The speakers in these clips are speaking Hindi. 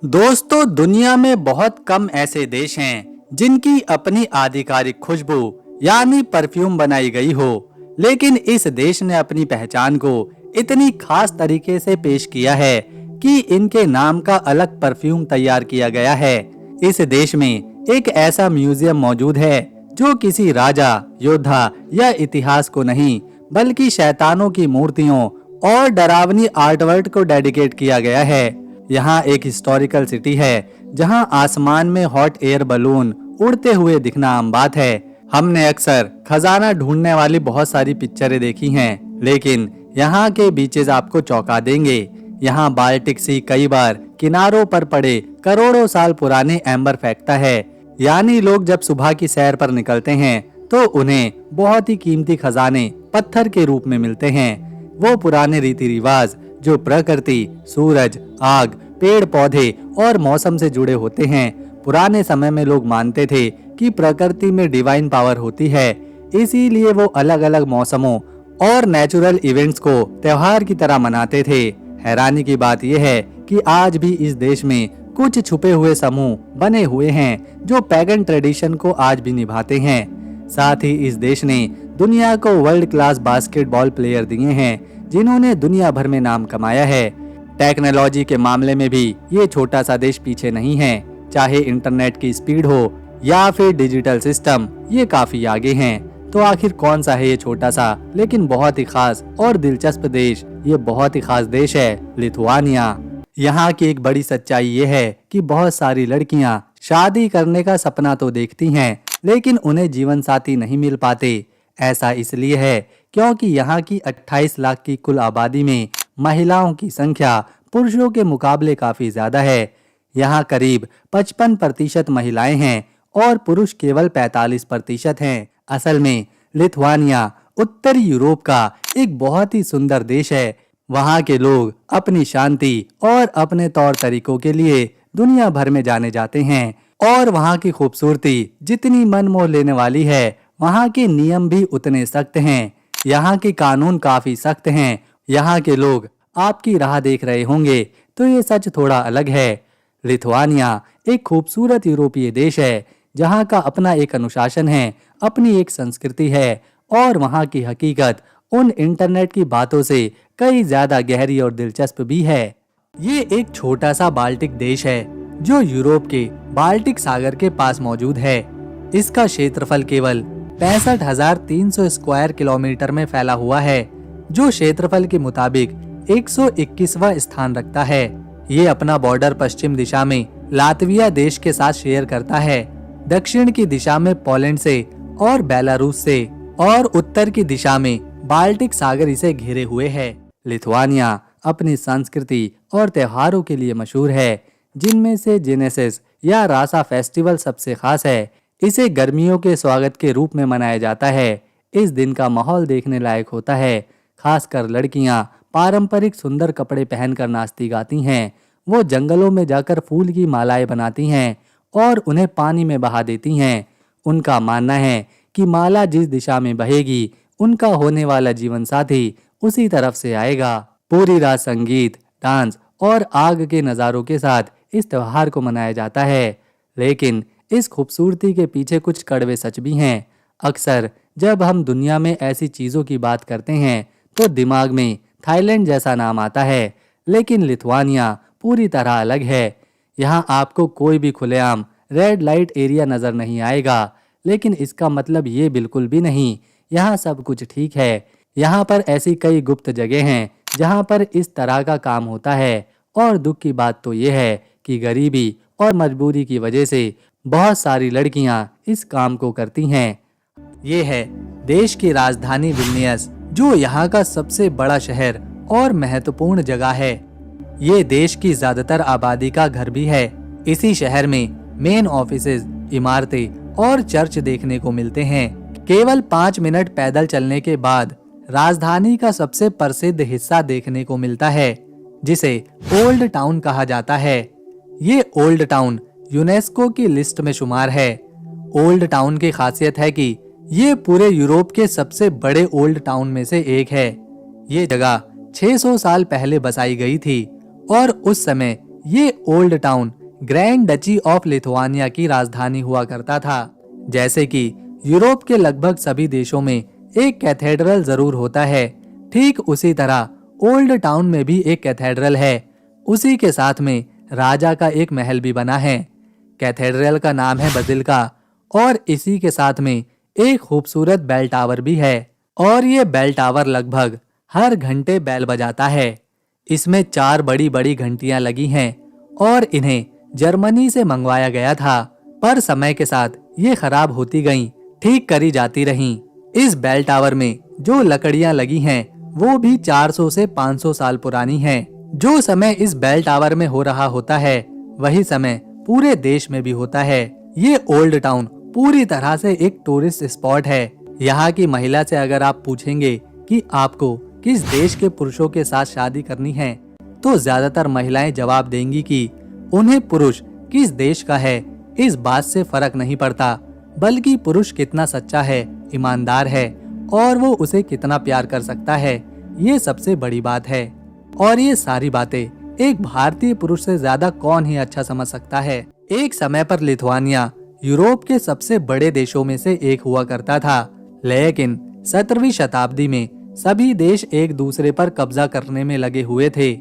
दोस्तों, दुनिया में बहुत कम ऐसे देश हैं जिनकी अपनी आधिकारिक खुशबू यानी परफ्यूम बनाई गई हो, लेकिन इस देश ने अपनी पहचान को इतनी खास तरीके से पेश किया है कि इनके नाम का अलग परफ्यूम तैयार किया गया है। इस देश में एक ऐसा म्यूजियम मौजूद है जो किसी राजा, योद्धा या इतिहास को नहीं, बल्कि शैतानों की मूर्तियों और डरावनी आर्टवर्क को डेडिकेट किया गया है। यहाँ एक हिस्टोरिकल सिटी है जहाँ आसमान में हॉट एयर बलून उड़ते हुए दिखना आम बात है। हमने अक्सर खजाना ढूंढने वाली बहुत सारी पिक्चरें देखी हैं, लेकिन यहाँ के बीचेस आपको चौंका देंगे। यहाँ बाल्टिक सी कई बार किनारों पर पड़े करोड़ों साल पुराने एम्बर फेंकता है, यानी लोग जब सुबह की सैर पर निकलते हैं तो उन्हें बहुत ही कीमती खजाने पत्थर के रूप में मिलते हैं। वो पुराने रीति रिवाज जो प्रकृति, सूरज, आग, पेड़ पौधे और मौसम से जुड़े होते हैं। पुराने समय में लोग मानते थे कि प्रकृति में डिवाइन पावर होती है, इसीलिए वो अलग अलग मौसमों और नेचुरल इवेंट्स को त्योहार की तरह मनाते थे। हैरानी की बात यह है कि आज भी इस देश में कुछ छुपे हुए समूह बने हुए हैं जो पैगन ट्रेडिशन को आज भी निभाते हैं। साथ ही इस देश ने दुनिया को वर्ल्ड क्लास बास्केटबॉल प्लेयर दिए हैं जिन्होंने दुनिया भर में नाम कमाया है। टेक्नोलॉजी के मामले में भी ये छोटा सा देश पीछे नहीं है। चाहे इंटरनेट की स्पीड हो या फिर डिजिटल सिस्टम, ये काफी आगे हैं। तो आखिर कौन सा है ये छोटा सा लेकिन बहुत ही खास और दिलचस्प देश? ये बहुत ही खास देश है लिथुआनिया। यहाँ की एक बड़ी सच्चाई ये है कि बहुत सारी लड़कियाँ शादी करने का सपना तो देखती हैं, लेकिन उन्हें जीवन साथी नहीं मिल पाते। ऐसा इसलिए है क्योंकि यहाँ की 28 लाख की कुल आबादी में महिलाओं की संख्या पुरुषों के मुकाबले काफी ज्यादा है। यहाँ करीब 55% महिलाएं हैं और पुरुष केवल 45% हैं। असल में लिथुआनिया उत्तरी यूरोप का एक बहुत ही सुंदर देश है। वहाँ के लोग अपनी शांति और अपने तौर तरीकों के लिए दुनिया भर में जाने जाते हैं, और वहाँ की खूबसूरती जितनी मन मोह लेने वाली है, वहाँ के नियम भी उतने सख्त हैं। यहाँ के कानून काफी सख्त हैं। यहाँ के लोग आपकी राह देख रहे होंगे तो ये सच थोड़ा अलग है। लिथुआनिया एक खूबसूरत यूरोपीय देश है जहाँ का अपना एक अनुशासन है, अपनी एक संस्कृति है, और वहाँ की हकीकत उन इंटरनेट की बातों से कई ज्यादा गहरी और दिलचस्प भी है। ये एक छोटा सा बाल्टिक देश है जो यूरोप के बाल्टिक सागर के पास मौजूद है। इसका क्षेत्रफल केवल 65,300 स्क्वायर किलोमीटर में फैला हुआ है, जो क्षेत्रफल के मुताबिक 121वां स्थान रखता है। ये अपना बॉर्डर पश्चिम दिशा में लातविया देश के साथ शेयर करता है, दक्षिण की दिशा में पोलैंड से और बेलारूस से, और उत्तर की दिशा में बाल्टिक सागर इसे घेरे हुए है। लिथुआनिया अपनी संस्कृति और त्योहारों के लिए मशहूर है, जिनमें से जेनेसिस या रासा फेस्टिवल सबसे खास है। इसे गर्मियों के स्वागत के रूप में मनाया जाता है। इस दिन का माहौल देखने लायक होता है। खासकर लड़कियां पारंपरिक सुंदर कपड़े पहनकर नाचती गाती हैं। वो जंगलों में जाकर फूल की मालाएं बनाती हैं और उन्हें पानी में बहा देती हैं। उनका मानना है कि माला जिस दिशा में बहेगी, उनका होने वाला जीवन साथी उसी तरफ से आएगा। पूरी रात संगीत, डांस और आग के नज़ारों के साथ इस त्योहार को मनाया जाता है। लेकिन इस खूबसूरती के पीछे कुछ कड़वे सच भी हैं। अक्सर जब हम दुनिया में ऐसी चीज़ों की बात करते हैं तो दिमाग में थाईलैंड जैसा नाम आता है, लेकिन लिथुआनिया पूरी तरह अलग है। यहाँ आपको कोई भी खुलेआम रेड लाइट एरिया नज़र नहीं आएगा, लेकिन इसका मतलब ये बिल्कुल भी नहीं यहाँ सब कुछ ठीक है। यहाँ पर ऐसी कई गुप्त जगह हैं जहाँ पर इस तरह का काम होता है, और दुख की बात तो ये है कि गरीबी और मजबूरी की वजह से बहुत सारी लड़कियां इस काम को करती हैं। ये है देश की राजधानी विल्नियस, जो यहाँ का सबसे बड़ा शहर और महत्वपूर्ण जगह है। ये देश की ज्यादातर आबादी का घर भी है। इसी शहर में मेन ऑफिसेज, इमारतें और चर्च देखने को मिलते हैं। केवल 5 मिनट पैदल चलने के बाद राजधानी का सबसे प्रसिद्ध हिस्सा देखने को मिलता है, जिसे ओल्ड टाउन कहा जाता है। ये ओल्ड टाउन यूनेस्को की लिस्ट में शुमार है। ओल्ड टाउन की खासियत है कि ये पूरे यूरोप के सबसे बड़े ओल्ड टाउन में से एक है। ये जगह 600 साल पहले बसाई गई थी और उस समय ये old town grand duchy of Lithuania की राजधानी हुआ करता था। जैसे कि यूरोप के लगभग सभी देशों में एक कैथेड्रल जरूर होता है, ठीक उसी तरह ओल्ड टाउन में भी एक कैथेड्रल है। उसी के साथ में राजा का एक महल भी बना है। कैथेड्रल का नाम है बसिलिका और इसी के साथ में एक खूबसूरत बेल टावर भी है और ये बेल टावर लगभग हर घंटे बेल बजाता है। इसमें 4 बड़ी बड़ी घंटियां लगी हैं और इन्हें जर्मनी से मंगवाया गया था, पर समय के साथ ये खराब होती गईं, ठीक करी जाती रहीं। इस बेल टावर में जो लकड़ियां लगी हैं वो भी 400 से 500 साल पुरानी हैं। जो समय इस बेल टावर में हो रहा होता है वही समय पूरे देश में भी होता है। ये ओल्ड टाउन पूरी तरह से एक टूरिस्ट स्पॉट है। यहाँ की महिला से अगर आप पूछेंगे कि आपको किस देश के पुरुषों के साथ शादी करनी है, तो ज्यादातर महिलाएं जवाब देंगी कि उन्हें पुरुष किस देश का है इस बात से फर्क नहीं पड़ता, बल्कि पुरुष कितना सच्चा है, ईमानदार है और वो उसे कितना प्यार कर सकता है, ये सबसे बड़ी बात है। और ये सारी बातें एक भारतीय पुरुष से ज्यादा कौन ही अच्छा समझ सकता है। एक समय पर लिथुआनिया यूरोप के सबसे बड़े देशों में से एक हुआ करता था, लेकिन 17वीं शताब्दी में सभी देश एक दूसरे पर कब्जा करने में लगे हुए थे,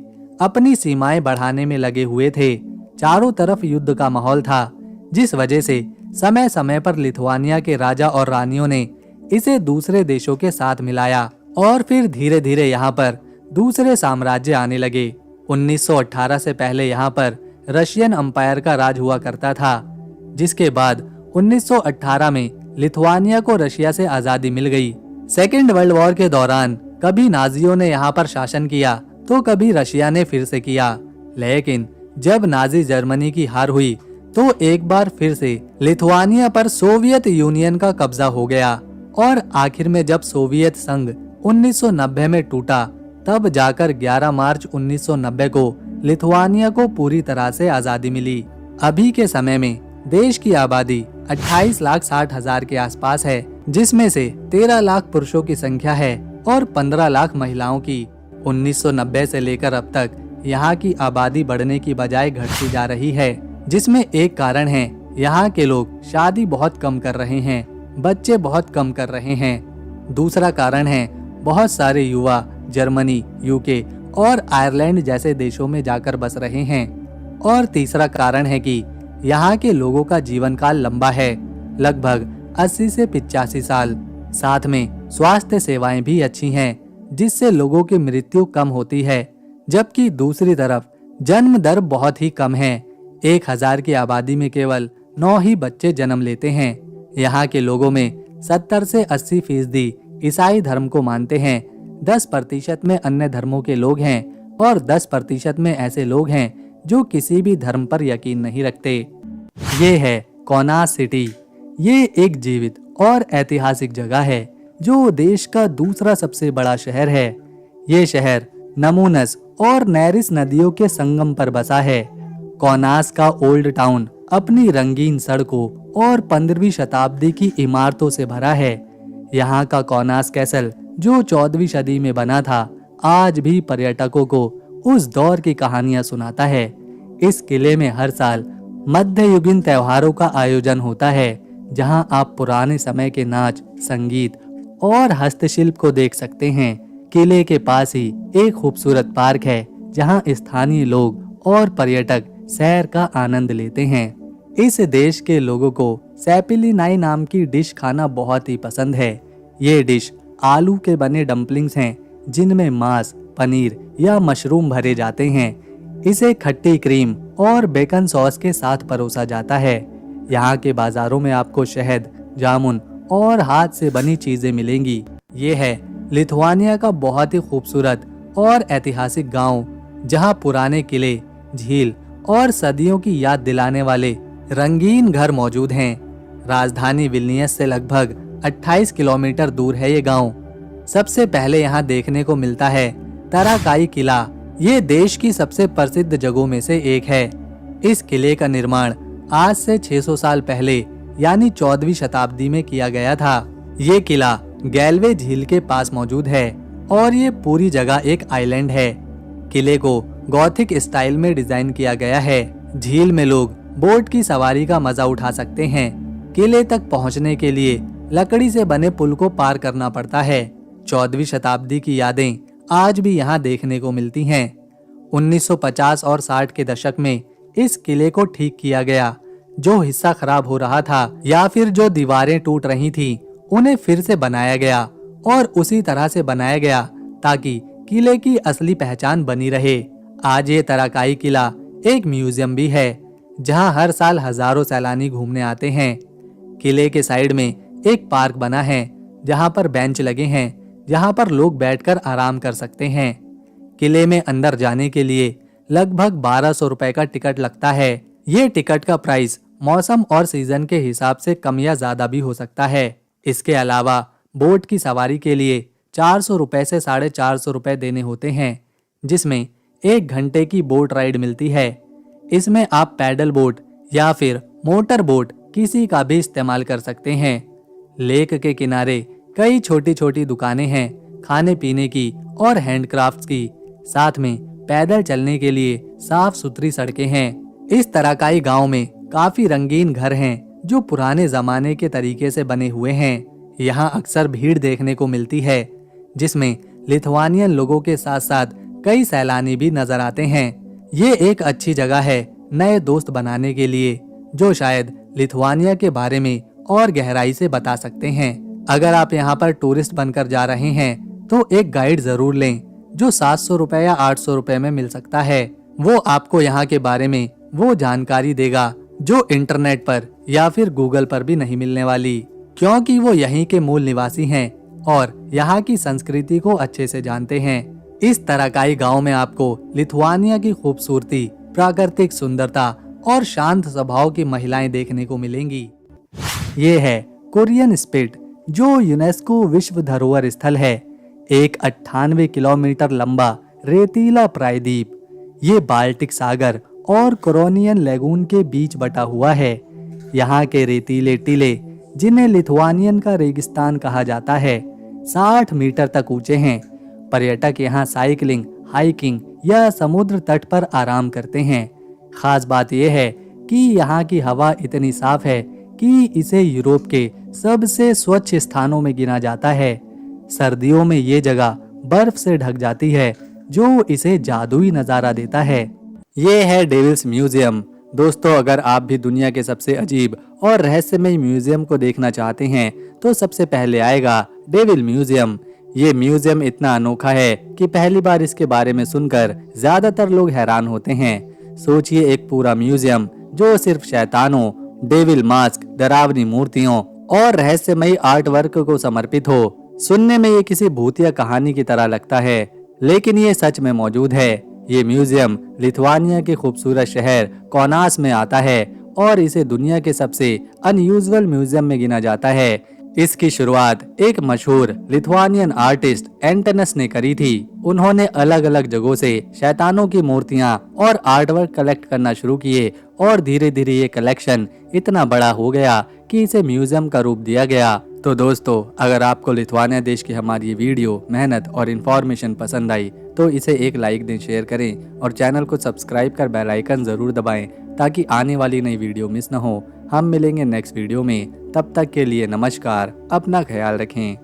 अपनी सीमाएं बढ़ाने में लगे हुए थे। चारों तरफ युद्ध का माहौल था, जिस वजह से समय समय पर लिथुआनिया के राजा और रानियों ने इसे दूसरे देशों के साथ मिलाया और फिर धीरे धीरे यहाँ पर दूसरे साम्राज्य आने लगे। 1918 से पहले यहाँ पर रशियन अंपायर का राज हुआ करता था, जिसके बाद 1918 में लिथुआनिया को रशिया से आजादी मिल गई। सेकेंड वर्ल्ड वॉर के दौरान कभी नाजियों ने यहाँ पर शासन किया तो कभी रशिया ने फिर से किया, लेकिन जब नाजी जर्मनी की हार हुई तो एक बार फिर से लिथुआनिया पर सोवियत यूनियन का कब्जा हो गया और आखिर में जब सोवियत संघ 1990 में टूटा, तब जाकर 11 मार्च 1990 को लिथुआनिया को पूरी तरह से आजादी मिली। अभी के समय में देश की आबादी 28,60,000 के आसपास है, जिसमें से 13 लाख पुरुषों की संख्या है और 15 लाख महिलाओं की। 1990 से लेकर अब तक यहाँ की आबादी बढ़ने की बजाय घटती जा रही है, जिसमें एक कारण है यहाँ के लोग शादी बहुत कम कर रहे हैं, बच्चे बहुत कम कर रहे हैं। दूसरा कारण है बहुत सारे युवा जर्मनी, यूके और आयरलैंड जैसे देशों में जाकर बस रहे हैं। और तीसरा कारण है कि यहाँ के लोगों का जीवन काल लंबा है, लगभग 80 से 85 साल। साथ में स्वास्थ्य सेवाएं भी अच्छी हैं, जिससे लोगों की मृत्यु कम होती है, जबकि दूसरी तरफ जन्म दर बहुत ही कम है। 1000 की आबादी में केवल 9 ही बच्चे जन्म लेते हैं। यहाँ के लोगों में 70 से 80% ईसाई धर्म को मानते हैं, 10% में अन्य धर्मों के लोग हैं और 10% में ऐसे लोग हैं जो किसी भी धर्म पर यकीन नहीं रखते। ये है कौनास सिटी। ये एक जीवित और ऐतिहासिक जगह है जो देश का दूसरा सबसे बड़ा शहर है। ये शहर नमूनस और नैरिस नदियों के संगम पर बसा है। कौनास का ओल्ड टाउन अपनी रंगीन सड़कों और 15वीं शताब्दी की इमारतों से भरा है। यहाँ का कौनास कैसल जो 14वीं सदी में बना था, आज भी पर्यटकों को उस दौर की कहानियां सुनाता है। इस किले में हर साल मध्ययुगीन त्योहारों का आयोजन होता है, जहां आप पुराने समय के नाच, संगीत और हस्तशिल्प को देख सकते हैं। किले के पास ही एक खूबसूरत पार्क है, जहां स्थानीय लोग और पर्यटक सैर का आनंद लेते हैं। इस देश के लोगों को सैपिलिनाई नाम की डिश खाना बहुत ही पसंद है। ये डिश आलू के बने डम्पलिंग्स हैं, जिनमें मांस, पनीर या मशरूम भरे जाते हैं। इसे खट्टी क्रीम और बेकन सॉस के साथ परोसा जाता है। यहाँ के बाजारों में आपको शहद, जामुन और हाथ से बनी चीजें मिलेंगी। ये है लिथुआनिया का बहुत ही खूबसूरत और ऐतिहासिक गांव, जहाँ पुराने किले, झील और सदियों की याद दिलाने वाले रंगीन घर मौजूद हैं। राजधानी विल्नियस से लगभग 28 किलोमीटर दूर है ये गांव। सबसे पहले यहाँ देखने को मिलता है तराकाई किला। ये देश की सबसे प्रसिद्ध जगहों में से एक है। इस किले का निर्माण आज से 600 साल पहले यानी 14वीं शताब्दी में किया गया था। ये किला गैल्वे झील के पास मौजूद है और ये पूरी जगह एक आइलैंड है। किले को गॉथिक स्टाइल में डिजाइन किया गया है। झील में लोग बोट की सवारी का मजा उठा सकते हैं। किले तक पहुंचने के लिए लकड़ी से बने पुल को पार करना पड़ता है। 14वीं शताब्दी की यादें आज भी यहाँ देखने को मिलती हैं। 1950 और 60 के दशक में इस किले को ठीक किया गया। जो हिस्सा खराब हो रहा था या फिर जो दीवारें टूट रही थी, उन्हें फिर से बनाया गया और उसी तरह से बनाया गया ताकि किले की असली पहचान बनी रहे। आज ये तराकाई किला एक म्यूजियम भी है जहां हर साल हजारों सैलानी घूमने आते हैं। किले के साइड में एक पार्क बना है जहां पर बेंच लगे हैं, जहां पर लोग बैठकर आराम कर सकते हैं। किले में अंदर जाने के लिए लगभग 1200 रुपए का टिकट लगता है। ये टिकट का प्राइस मौसम और सीजन के हिसाब से कम या ज्यादा भी हो सकता है। इसके अलावा बोट की सवारी के लिए 400 रुपए से 450 रुपए देने होते हैं, जिसमें 1 घंटे की बोट राइड मिलती है। इसमें आप पैडल बोट या फिर मोटर बोट किसी का भी इस्तेमाल कर सकते हैं। लेक के किनारे कई छोटी छोटी दुकानें हैं, खाने पीने की और हैंडक्राफ्ट्स की। साथ में पैदल चलने के लिए साफ सुथरी सड़कें हैं। इस तराकाई गांव में काफी रंगीन घर हैं जो पुराने जमाने के तरीके से बने हुए हैं। यहाँ अक्सर भीड़ देखने को मिलती है, जिसमें लिथुआनियन लोगों के साथ साथ कई सैलानी भी नजर आते हैं। ये एक अच्छी जगह है नए दोस्त बनाने के लिए, जो शायद लिथुआनिया के बारे में और गहराई से बता सकते हैं। अगर आप यहाँ पर टूरिस्ट बनकर जा रहे हैं तो एक गाइड जरूर लें जो 700 रुपए या 800 रुपए में मिल सकता है। वो आपको यहाँ के बारे में वो जानकारी देगा जो इंटरनेट पर या फिर गूगल पर भी नहीं मिलने वाली, क्योंकि वो यहीं के मूल निवासी हैं और यहाँ की संस्कृति को अच्छे से जानते हैं। इस तराकाई गांव में आपको लिथुआनिया की खूबसूरती, प्राकृतिक सुंदरता और शांत स्वभाव की महिलाएं देखने को मिलेंगी। ये है कोरियन स्पिट, जो यूनेस्को विश्व धरोहर स्थल है। एक 98 किलोमीटर लंबा रेतीला प्रायद्वीप। ये बाल्टिक सागर और कोरोनियन लेगून के बीच बटा हुआ है। यहाँ के रेतीले टीले, जिन्हें लिथुआनियन का रेगिस्तान कहा जाता है, 60 मीटर तक ऊंचे हैं। पर्यटक यहाँ साइकिलिंग, हाइकिंग या समुद्र तट पर आराम करते हैं। खास बात यह है कि यहाँ की हवा इतनी साफ है कि इसे यूरोप के सबसे स्वच्छ स्थानों में गिना जाता है। सर्दियों में ये जगह बर्फ से ढक जाती है, जो इसे जादुई नजारा देता है। ये है डेविल्स म्यूजियम। दोस्तों, अगर आप भी दुनिया के सबसे अजीब और रहस्यमय म्यूजियम को देखना चाहते हैं तो सबसे पहले आएगा डेविल म्यूजियम। ये म्यूजियम इतना अनोखा है कि पहली बार इसके बारे में सुनकर ज्यादातर लोग हैरान होते हैं। सोचिए, एक पूरा म्यूजियम जो सिर्फ शैतानों, डेविल मास्क, डरावनी मूर्तियों और रहस्यमयी आर्ट वर्क को समर्पित हो। सुनने में ये किसी भूतिया कहानी की तरह लगता है, लेकिन ये सच में मौजूद है। ये म्यूजियम लिथुआनिया के खूबसूरत शहर कौनास में आता है और इसे दुनिया के सबसे अनयूजुअल म्यूजियम में गिना जाता है। इसकी शुरुआत एक मशहूर लिथुआनियन आर्टिस्ट एंटनस ने करी थी। उन्होंने अलग अलग जगहों से शैतानों की मूर्तियां और आर्टवर्क कलेक्ट करना शुरू किए और धीरे धीरे ये कलेक्शन इतना बड़ा हो गया कि इसे म्यूजियम का रूप दिया गया। तो दोस्तों, अगर आपको लिथुआनिया देश की हमारी ये वीडियो, मेहनत और इन्फॉर्मेशन पसंद आई तो इसे एक लाइक दें, शेयर करें और चैनल को सब्सक्राइब कर बेल आइकन जरूर दबाएं ताकि आने वाली नई वीडियो मिस न हो। हम मिलेंगे नेक्स्ट वीडियो में, तब तक के लिए नमस्कार, अपना ख्याल रखें।